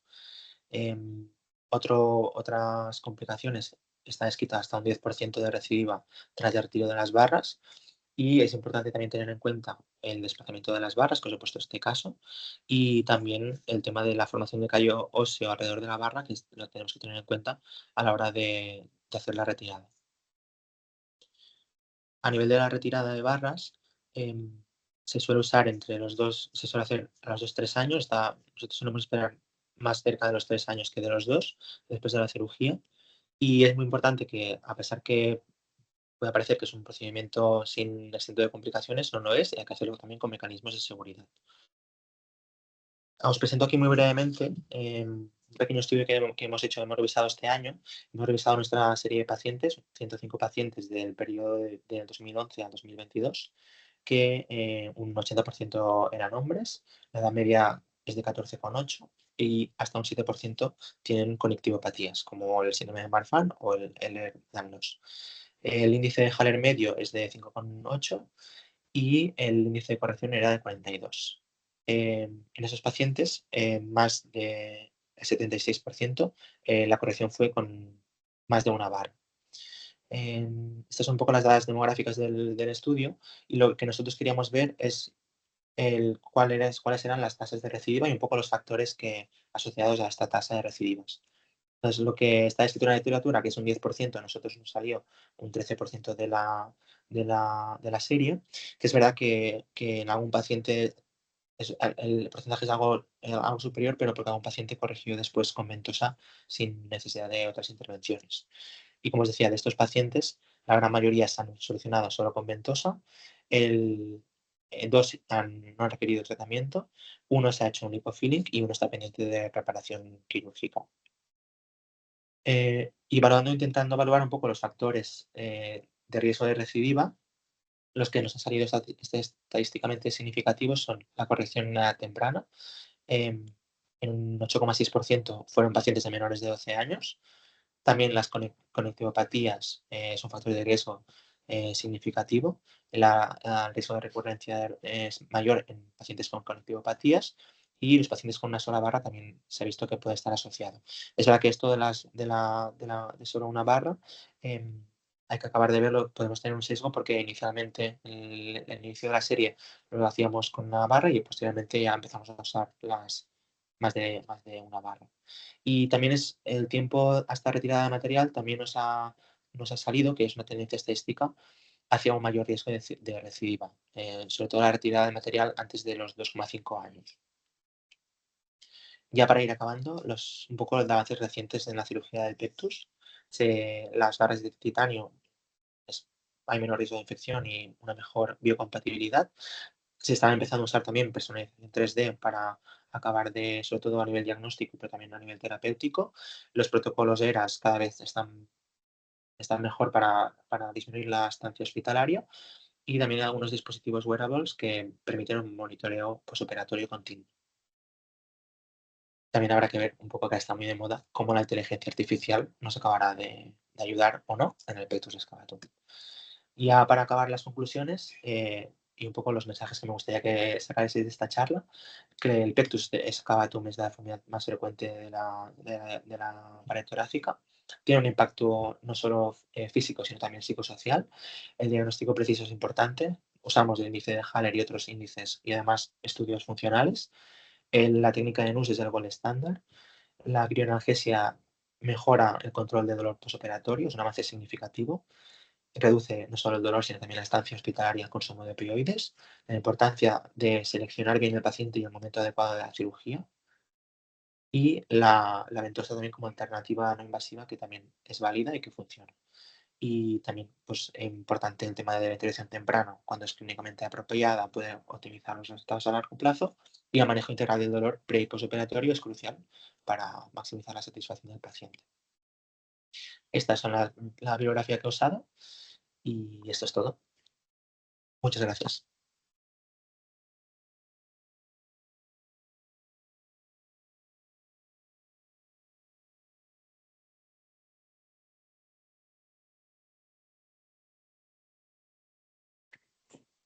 [SPEAKER 2] Em, otras complicaciones, está escrita hasta un 10% de recidiva tras el retiro de las barras y es importante también tener en cuenta el desplazamiento de las barras, que os he puesto este caso, y también el tema de la formación de callo óseo alrededor de la barra, que lo tenemos que tener en cuenta a la hora de hacer la retirada. A nivel de la retirada de barras, se suele usar se suele hacer a los 2-3 años. Nosotros solemos esperar más cerca de los 3 años que de los 2 después de la cirugía. Y es muy importante que, a pesar que puede parecer que es un procedimiento sin exento de complicaciones, no lo es, y hay que hacerlo también con mecanismos de seguridad. Os presento aquí muy brevemente un pequeño estudio que hemos hecho, hemos revisado este año. Hemos revisado nuestra serie de pacientes, 105 pacientes del periodo del 2011 al 2022, que un 80% eran hombres, la edad media es de 14,8 y hasta un 7% tienen conectivopatías, como el síndrome de Marfan o el Ehlers-Danlos. El índice de Haller medio es de 5,8 y el índice de corrección era de 42. En esos pacientes, más del 76%, la corrección fue con más de una barra. Estas son un poco las dadas demográficas del estudio y lo que nosotros queríamos ver es cuáles eran las tasas de recidiva y un poco los factores asociados a esta tasa de recidivas. Entonces, lo que está escrito en la literatura, que es un 10%, a nosotros nos salió un 13% de la serie, que es verdad que en algún paciente el porcentaje es algo superior, pero porque algún paciente corrigió después con ventosa sin necesidad de otras intervenciones. Y como os decía, de estos pacientes, la gran mayoría se han solucionado solo con ventosa, dos no han requerido tratamiento, uno se ha hecho un lipofilling y uno está pendiente de preparación quirúrgica. Y intentando evaluar un poco los factores de riesgo de recidiva, los que nos han salido estadísticamente significativos son la corrección en edad temprana. En un 8,6% fueron pacientes de menores de 12 años. También las conectivopatías es un factor de riesgo significativo. El riesgo de recurrencia es mayor en pacientes con conectivopatías y los pacientes con una sola barra también se ha visto que puede estar asociado. Es verdad que esto de solo una barra hay que acabar de verlo, podemos tener un sesgo porque inicialmente el inicio de la serie lo hacíamos con una barra y posteriormente ya empezamos a usar más de una barra. Y también es el tiempo hasta retirada de material, también nos ha salido, que es una tendencia estadística, hacia un mayor riesgo de recidiva, sobre todo la retirada de material antes de los 2,5 años. Ya para ir acabando, un poco los avances recientes en la cirugía del pectus. Las barras de titanio, hay menor riesgo de infección y una mejor biocompatibilidad. Se están empezando a usar también personalización 3D para acabar sobre todo a nivel diagnóstico, pero también a nivel terapéutico. Los protocolos ERAS cada vez están mejor para disminuir la estancia hospitalaria y también algunos dispositivos wearables que permiten un monitoreo posoperatorio continuo. También habrá que ver un poco, que está muy de moda, cómo la inteligencia artificial nos acabará de ayudar o no en el pectus excavatum. Ya para acabar las conclusiones y un poco los mensajes que me gustaría que sacarais de esta charla, que el pectus excavatum es la deformidad más frecuente de la pared torácica. Tiene un impacto no solo físico, sino también psicosocial. El diagnóstico preciso es importante. Usamos el índice de Haller y otros índices y además estudios funcionales. La técnica de NUS es el gold estándar. La crioanalgesia mejora el control de dolor posoperatorio, es un avance significativo. Reduce no solo el dolor, sino también la estancia hospitalaria y el consumo de opioides. La importancia de seleccionar bien el paciente y el momento adecuado de la cirugía. Y la ventosa también como alternativa no invasiva, que también es válida y que funciona. Y también, pues, importante el tema de detección temprano, cuando es clínicamente apropiada, puede optimizar los resultados a largo plazo, y el manejo integral del dolor pre y posoperatorio es crucial para maximizar la satisfacción del paciente. Estas son la bibliografía que he usado y esto es todo. Muchas gracias.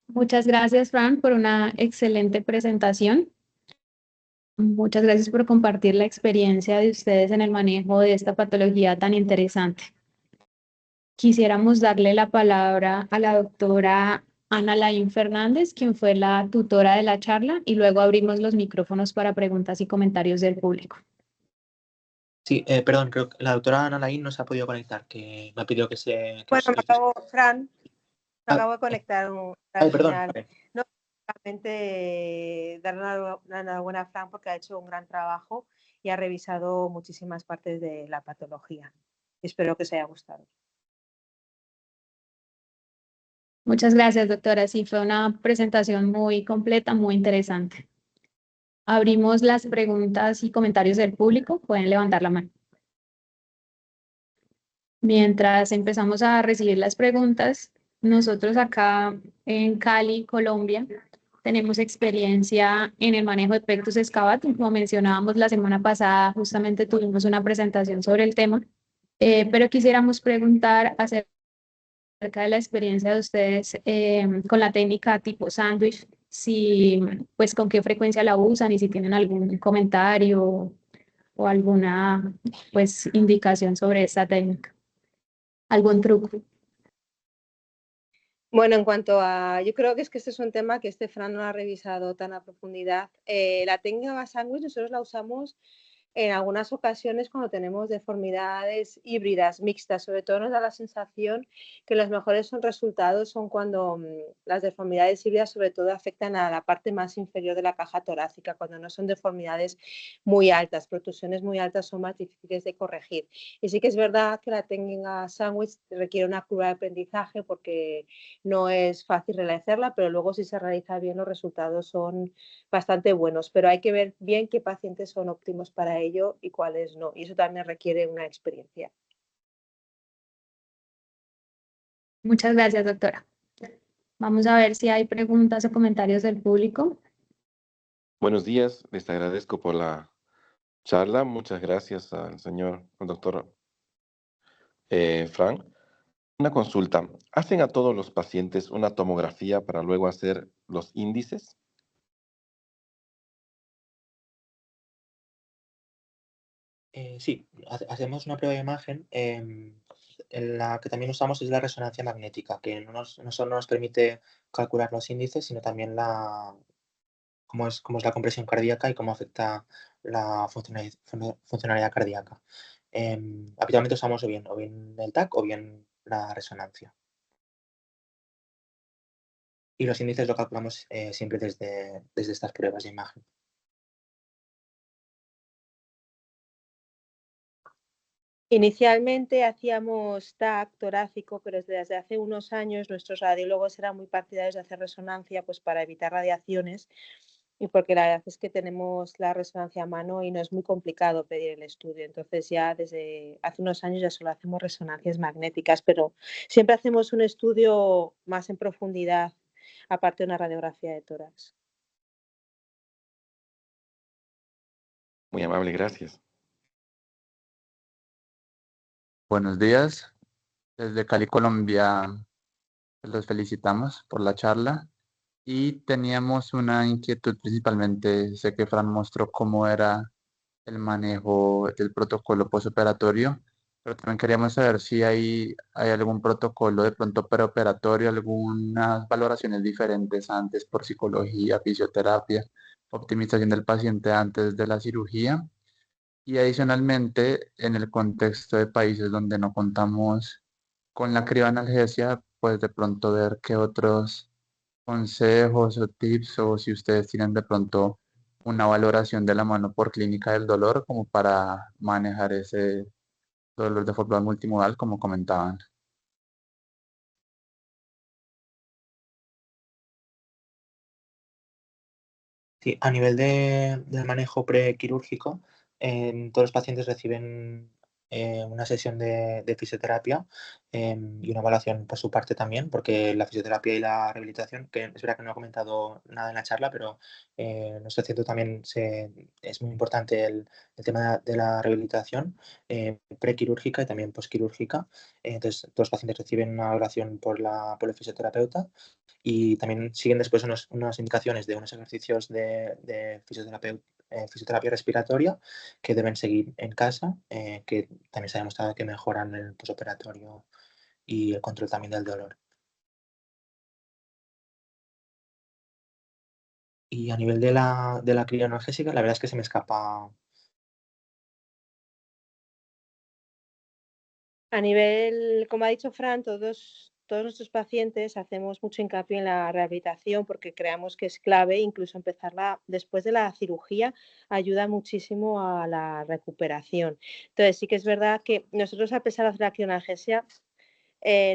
[SPEAKER 1] Muchas gracias, Fran, por una excelente presentación. Muchas gracias por compartir la experiencia de ustedes en el manejo de esta patología tan interesante. Quisiéramos darle la palabra a la doctora Ana Laín Fernández, quien fue la tutora de la charla, y luego abrimos los micrófonos para preguntas y comentarios del público.
[SPEAKER 2] Sí, perdón, creo que la doctora Ana Laín no se ha podido conectar, que me ha pedido que se...
[SPEAKER 3] Bueno, Fran, me acabo de conectar
[SPEAKER 2] Ay,
[SPEAKER 3] al
[SPEAKER 2] perdón.
[SPEAKER 3] final.
[SPEAKER 2] Vale.
[SPEAKER 3] No, solamente darle una enhorabuena a Fran porque ha hecho un gran trabajo y ha revisado muchísimas partes de la patología. Espero que os haya gustado.
[SPEAKER 1] Muchas gracias, doctora. Sí, fue una presentación muy completa, muy interesante. Abrimos las preguntas y comentarios del público. Pueden levantar la mano. Mientras empezamos a recibir las preguntas, nosotros acá en Cali, Colombia, tenemos experiencia en el manejo de Pectus excavatum. Como mencionábamos la semana pasada, justamente tuvimos una presentación sobre el tema, pero quisiéramos preguntar acerca de la experiencia de ustedes con la técnica tipo sándwich, si, pues, con qué frecuencia la usan y si tienen algún comentario o alguna, pues, indicación sobre esta técnica. ¿Algún truco?
[SPEAKER 3] Bueno, en cuanto a, yo creo que este es un tema que Fran no ha revisado tan a profundidad. La técnica sándwich nosotros la usamos en algunas ocasiones cuando tenemos deformidades híbridas, mixtas. Sobre todo nos da la sensación que los mejores resultados son cuando las deformidades híbridas sobre todo afectan a la parte más inferior de la caja torácica, cuando no son deformidades muy altas, protusiones muy altas son más difíciles de corregir. Y sí que es verdad que la técnica sándwich requiere una curva de aprendizaje porque no es fácil realizarla, pero luego si se realiza bien los resultados son bastante buenos, pero hay que ver bien qué pacientes son óptimos para ello y cuáles no, y eso también requiere una experiencia.
[SPEAKER 1] Muchas gracias, doctora. Vamos a ver si hay preguntas o comentarios del público.
[SPEAKER 4] Buenos días, les agradezco por la charla. Muchas gracias al doctor Frank. Una consulta. ¿Hacen a todos los pacientes una tomografía para luego hacer los índices?
[SPEAKER 2] Sí, hacemos una prueba de imagen. En la que también usamos es la resonancia magnética, que no solo nos permite calcular los índices, sino también cómo es la compresión cardíaca y cómo afecta la funcionalidad cardíaca. Habitualmente usamos o bien el TAC o bien la resonancia. Y los índices lo calculamos siempre desde estas pruebas de imagen.
[SPEAKER 3] Inicialmente hacíamos TAC torácico, pero desde hace unos años nuestros radiólogos eran muy partidarios de hacer resonancia pues para evitar radiaciones y porque la verdad es que tenemos la resonancia a mano y no es muy complicado pedir el estudio. Entonces ya desde hace unos años ya solo hacemos resonancias magnéticas, pero siempre hacemos un estudio más en profundidad aparte de una radiografía de tórax.
[SPEAKER 4] Muy amable, gracias.
[SPEAKER 5] Buenos días, desde Cali, Colombia, los felicitamos por la charla y teníamos una inquietud principalmente, sé que Fran mostró cómo era el manejo del protocolo postoperatorio, pero también queríamos saber si hay algún protocolo de pronto preoperatorio, algunas valoraciones diferentes antes por psicología, fisioterapia, optimización del paciente antes de la cirugía. Y adicionalmente, en el contexto de países donde no contamos con la crioanalgesia, pues de pronto ver qué otros consejos o tips o si ustedes tienen de pronto una valoración de la mano por clínica del dolor como para manejar ese dolor de forma multimodal, como comentaban.
[SPEAKER 2] Sí, a nivel del manejo prequirúrgico, todos los pacientes reciben una sesión de fisioterapia y una evaluación por su parte también, porque la fisioterapia y la rehabilitación, que es verdad que no he comentado nada en la charla, pero en nuestro centro también es muy importante el tema de la rehabilitación prequirúrgica y también posquirúrgica. Entonces, todos los pacientes reciben una evaluación por el fisioterapeuta y también siguen después unas indicaciones de unos ejercicios de fisioterapia respiratoria que deben seguir en casa, que también se ha demostrado que mejoran el posoperatorio y el control también del dolor. Y a nivel de la crioanalgésica, la verdad es que se me escapa.
[SPEAKER 3] A nivel, como ha dicho Fran, todos nuestros pacientes hacemos mucho hincapié en la rehabilitación porque creemos que es clave, incluso empezarla después de la cirugía ayuda muchísimo a la recuperación. Entonces sí que es verdad que nosotros, a pesar de hacer la crioanalgesia,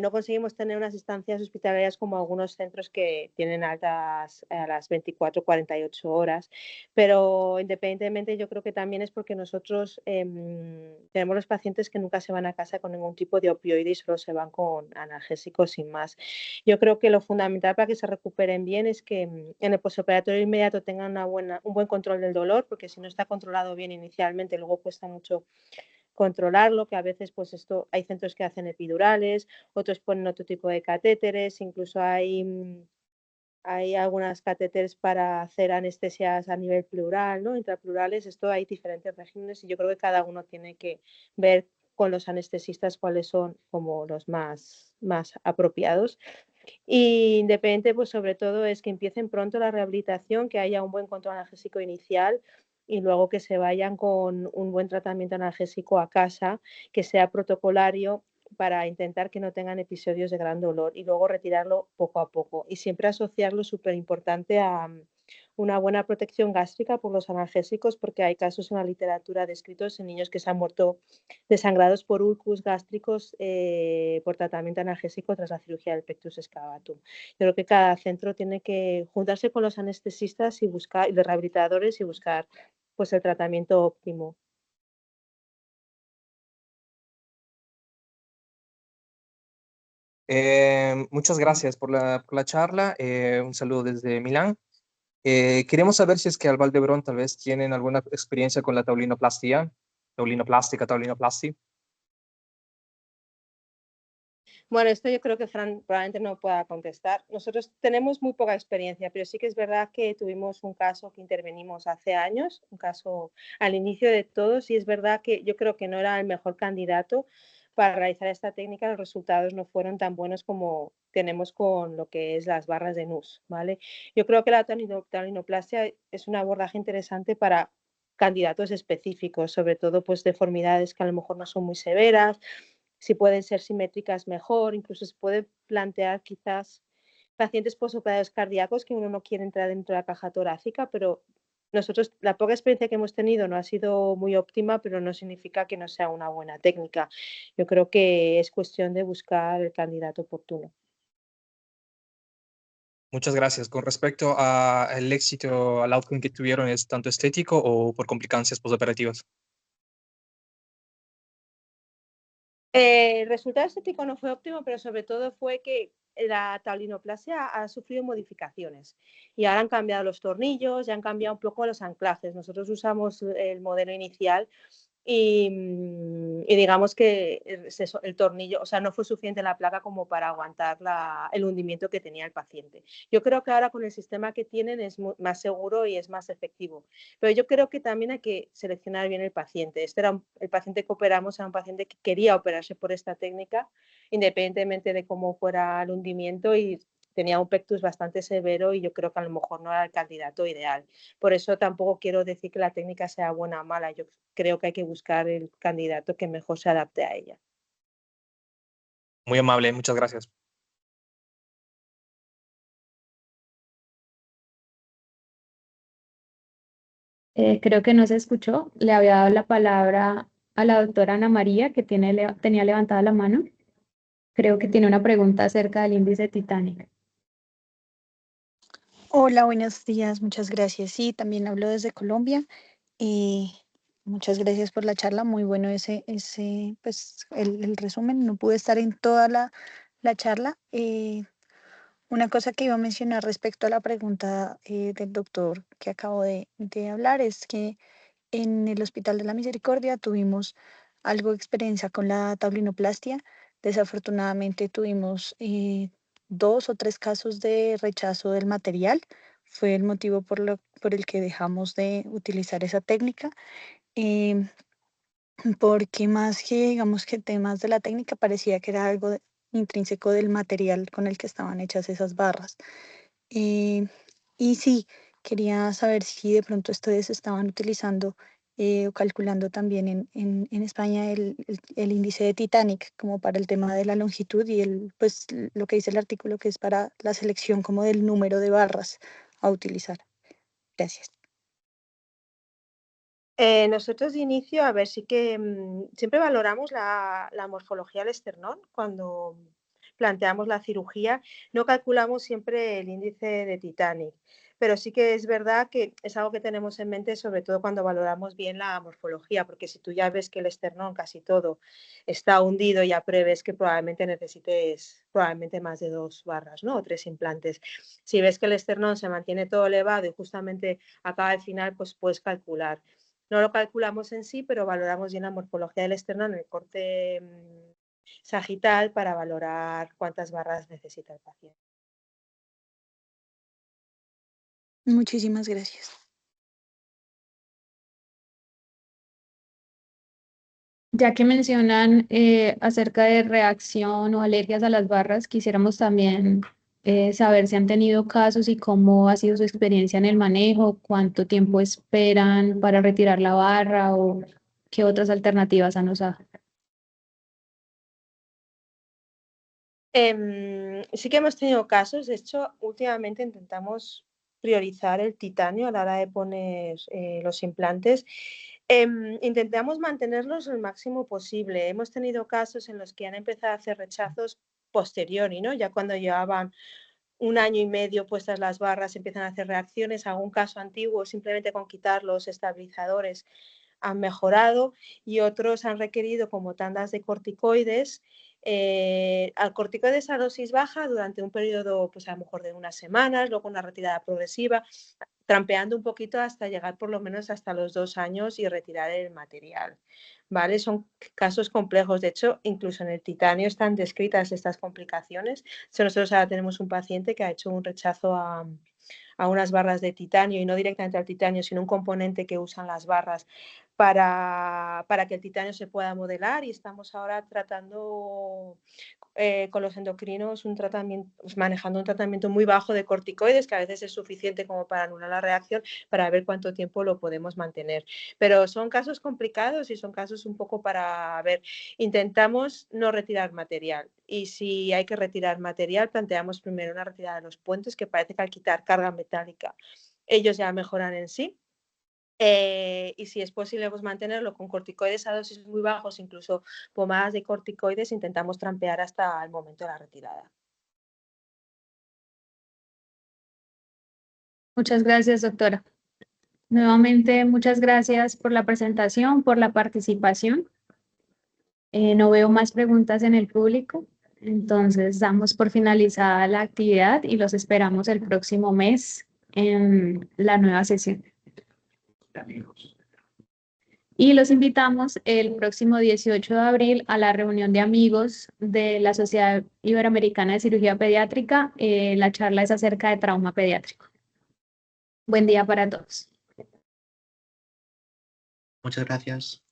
[SPEAKER 3] no conseguimos tener unas estancias hospitalarias como algunos centros que tienen altas a las 24, 48 horas, pero independientemente yo creo que también es porque nosotros tenemos los pacientes que nunca se van a casa con ningún tipo de opioide y solo se van con analgésicos sin más. Yo creo que lo fundamental para que se recuperen bien es que en el postoperatorio inmediato tengan un buen control del dolor, porque si no está controlado bien inicialmente, luego cuesta mucho controlarlo, que a veces pues esto hay centros que hacen epidurales, otros ponen otro tipo de catéteres, incluso hay algunas catéteres para hacer anestesias a nivel pleural, ¿no? Intrapleurales, esto hay diferentes regímenes y yo creo que cada uno tiene que ver con los anestesistas cuáles son como los más apropiados. Y independiente, pues sobre todo es que empiecen pronto la rehabilitación, que haya un buen control analgésico inicial y luego que se vayan con un buen tratamiento analgésico a casa, que sea protocolario para intentar que no tengan episodios de gran dolor y luego retirarlo poco a poco. Y siempre asociarlo, súper importante, a una buena protección gástrica por los analgésicos, porque hay casos en la literatura descritos en niños que se han muerto desangrados por ulcus gástricos por tratamiento analgésico tras la cirugía del pectus excavatum. Yo creo que cada centro tiene que juntarse con los anestesistas y buscar, y los rehabilitadores, y buscar pues el tratamiento óptimo.
[SPEAKER 6] Muchas gracias por la charla. Un saludo desde Milán. Queremos saber si es que al Valdebrón tal vez tienen alguna experiencia con la taulinoplastia, taulinoplastia.
[SPEAKER 3] Bueno, esto yo creo que Fran probablemente no pueda contestar. Nosotros tenemos muy poca experiencia, pero sí que es verdad que tuvimos un caso que intervenimos hace años, un caso al inicio de todos, y es verdad que yo creo que no era el mejor candidato para realizar esta técnica. Los resultados no fueron tan buenos como tenemos con lo que es las barras de NUS, ¿vale? Yo creo que la taulinoplastia es un abordaje interesante para candidatos específicos, sobre todo pues deformidades que a lo mejor no son muy severas, si pueden ser simétricas mejor, incluso se puede plantear quizás pacientes posoperatorios cardíacos que uno no quiere entrar dentro de la caja torácica, pero nosotros la poca experiencia que hemos tenido no ha sido muy óptima, pero no significa que no sea una buena técnica. Yo creo que es cuestión de buscar el candidato oportuno.
[SPEAKER 6] Muchas gracias. Con respecto al éxito, al outcome que tuvieron, ¿es tanto estético o por complicancias posoperativas?
[SPEAKER 3] El resultado estético no fue óptimo, pero sobre todo fue que la taulinoplastia ha sufrido modificaciones y ahora han cambiado los tornillos, ya han cambiado un poco los anclajes. Nosotros usamos el modelo inicial y digamos que el tornillo, o sea, no fue suficiente la placa como para aguantar el hundimiento que tenía el paciente. Yo creo que ahora con el sistema que tienen es más seguro y es más efectivo, pero yo creo que también hay que seleccionar bien el paciente. El paciente que operamos era un paciente que quería operarse por esta técnica, independientemente de cómo fuera el hundimiento, y tenía un pectus bastante severo y yo creo que a lo mejor no era el candidato ideal. Por eso tampoco quiero decir que la técnica sea buena o mala, yo creo que hay que buscar el candidato que mejor se adapte a ella.
[SPEAKER 6] Muy amable, muchas gracias.
[SPEAKER 1] Creo que no se escuchó. Le había dado la palabra a la doctora Ana María, que tenía levantada la mano. Creo que tiene una pregunta acerca del índice Titanic.
[SPEAKER 7] Hola, buenos días, muchas gracias. Sí, también hablo desde Colombia y muchas gracias por la charla. Muy bueno pues, el resumen. No pude estar en toda la charla. Una cosa que iba a mencionar respecto a la pregunta del doctor que acabo de hablar es que en el Hospital de la Misericordia tuvimos algo de experiencia con la taulinoplastia. Desafortunadamente tuvimos 2 o 3 casos de rechazo del material. Fue el motivo por el que dejamos de utilizar esa técnica. em, Porque más que, digamos, que temas de la técnica, parecía que era algo intrínseco del material con el que estaban hechas esas barras. Eh, y sí, quería saber si de pronto ustedes estaban utilizando o calculando también en España el índice de Titanic como para el tema de la longitud y pues lo que dice el artículo que es para la selección como del número de barras a utilizar. Gracias.
[SPEAKER 3] Nosotros de inicio, a ver, sí que siempre valoramos la morfología del esternón cuando planteamos la cirugía. No calculamos siempre el índice de Titanic, pero sí que es verdad que es algo que tenemos en mente, sobre todo cuando valoramos bien la morfología, porque si tú ya ves que el esternón casi todo está hundido, ya prevés que probablemente necesites más de 2 barras, ¿no? O 3 implantes. Si ves que el esternón se mantiene todo elevado y justamente acaba al final, pues puedes calcular. No lo calculamos en sí, pero valoramos bien la morfología del esternón en el corte sagital para valorar cuántas barras necesita el paciente.
[SPEAKER 7] Muchísimas gracias.
[SPEAKER 1] Ya que mencionan acerca de reacción o alergias a las barras, quisiéramos también saber si han tenido casos y cómo ha sido su experiencia en el manejo, cuánto tiempo esperan para retirar la barra o qué otras alternativas han usado.
[SPEAKER 3] Sí que hemos tenido casos, de hecho, últimamente intentamos priorizar el titanio a la hora de poner los implantes. Intentamos mantenerlos el máximo posible. Hemos tenido casos en los que han empezado a hacer rechazos posteriori, ¿no? Ya cuando llevaban 1 año y medio puestas las barras empiezan a hacer reacciones. Algún caso antiguo, simplemente con quitar los estabilizadores han mejorado y otros han requerido como tandas de corticoides. Al corticoides a dosis baja durante un periodo, pues a lo mejor de unas semanas, luego una retirada progresiva, trampeando un poquito hasta llegar por lo menos hasta los 2 años y retirar el material. ¿Vale? Son casos complejos. De hecho, incluso en el titanio están descritas estas complicaciones. Nosotros ahora tenemos un paciente que ha hecho un rechazo a unas barras de titanio y no directamente al titanio, sino un componente que usan las barras para que el titanio se pueda modelar y estamos ahora tratando con los endocrinos manejando un tratamiento muy bajo de corticoides, que a veces es suficiente como para anular la reacción, para ver cuánto tiempo lo podemos mantener. Pero son casos complicados y son casos un poco para ver. Intentamos no retirar material y si hay que retirar material, planteamos primero una retirada de los puentes, que parece que al quitar carga metálica ellos ya mejoran en sí. Y si es posible pues mantenerlo con corticoides a dosis muy bajos, incluso pomadas de corticoides, intentamos trampear hasta el momento de la retirada.
[SPEAKER 1] Muchas gracias, doctora. Nuevamente, muchas gracias por la presentación, por la participación. No veo más preguntas en el público, entonces damos por finalizada la actividad y los esperamos el próximo mes en la nueva sesión. Y los invitamos el próximo 18 de abril a la reunión de amigos de la Sociedad Iberoamericana de Cirugía Pediátrica. La charla es acerca de trauma pediátrico. Buen día para todos.
[SPEAKER 2] Muchas gracias.